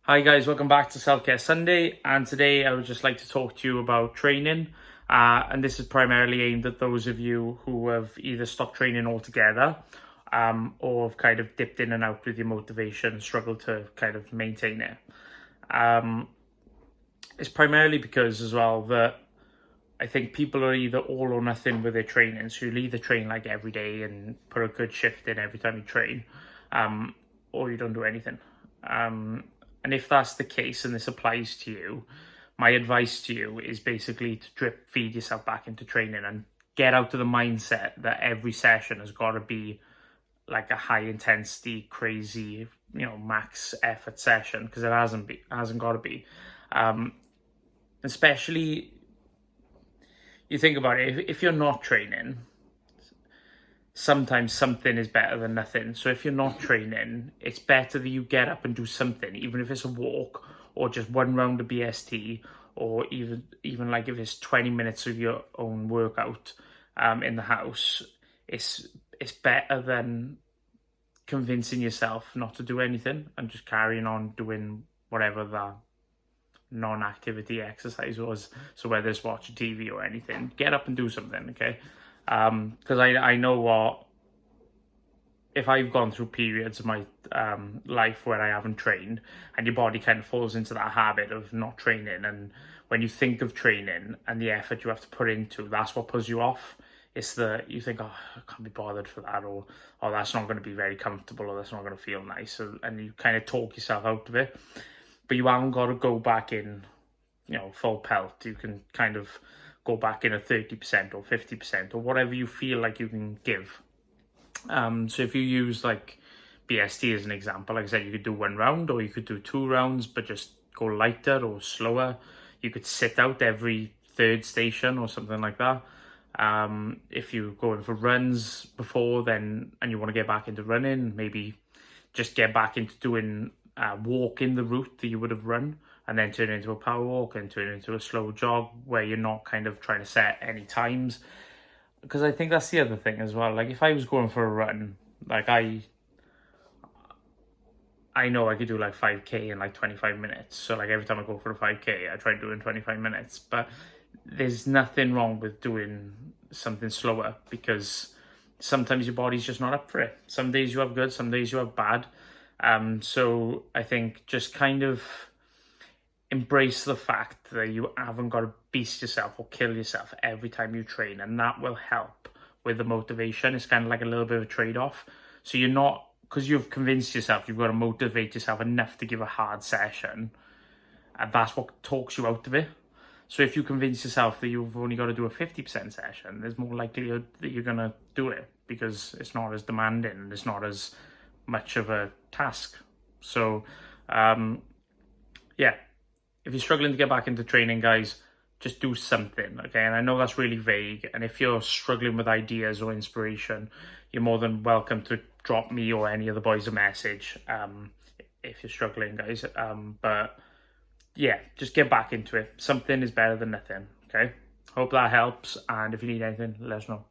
Hi guys, welcome back to Self Care Sunday, and today I would just like to talk to you about training. And this is primarily aimed at those of you who have either stopped training altogether, or have kind of dipped in and out with your motivation, struggled to kind of maintain it. It's primarily because as well that I think people are either all or nothing with their training. So you'll either train like every day and put a good shift in every time you train, or you don't do anything. And if that's the case and this applies to you, my advice to you is basically to drip feed yourself back into training and get out of the mindset that every session has got to be like a high intensity, crazy, max effort session, because it hasn't got to be. Especially, you think about it, if you're not training, sometimes something is better than nothing. So if you're not training, it's better that you get up and do something, even if it's a walk or just one round of BST, or even like if it's 20 minutes of your own workout in the house. It's better than convincing yourself not to do anything and just carrying on doing whatever the non-activity exercise was. So whether it's watching TV or anything, get up and do something, okay? Because I know what, if I've gone through periods of my life where I haven't trained, and your body kind of falls into that habit of not training, and when you think of training and the effort you have to put into, that's what pulls you off. It's you think, oh, I can't be bothered for that, or oh, that's not going to be very comfortable, or that's not going to feel nice, and you kind of talk yourself out of it. But you haven't got to go back in, full pelt. You can kind of go back in at 30% or 50% or whatever you feel like you can give. So if you use like BST as an example, like I said, you could do one round or you could do 2 rounds, but just go lighter or slower. You could sit out every third station or something like that. If you're going for runs before then and you want to get back into running, maybe just get back into doing walking the route that you would have run, and then turn it into a power walk and turn it into a slow jog where you're not kind of trying to set any times. Because I think that's the other thing as well. Like if I was going for a run, like I know I could do like 5k in like 25 minutes. So like every time I go for a 5k, I try to do it in 25 minutes. But there's nothing wrong with doing something slower, because sometimes your body's just not up for it. Some days you have good, some days you have bad. So I think just kind of embrace the fact that you haven't got to beast yourself or kill yourself every time you train, and that will help with the motivation. It's kind of like a little bit of a trade-off. So you're not, because you've convinced yourself you've got to motivate yourself enough to give a hard session, and that's what talks you out of it. So if you convince yourself that you've only got to do a 50% session, there's more likelihood that you're going to do it, because it's not as demanding and it's not as much of a task. So yeah, if you're struggling to get back into training, guys, just do something, okay? And I know that's really vague, and if you're struggling with ideas or inspiration, you're more than welcome to drop me or any of the boys a message if you're struggling, guys. But yeah, just get back into it. Something is better than nothing, okay? Hope that helps, and if you need anything, let us know.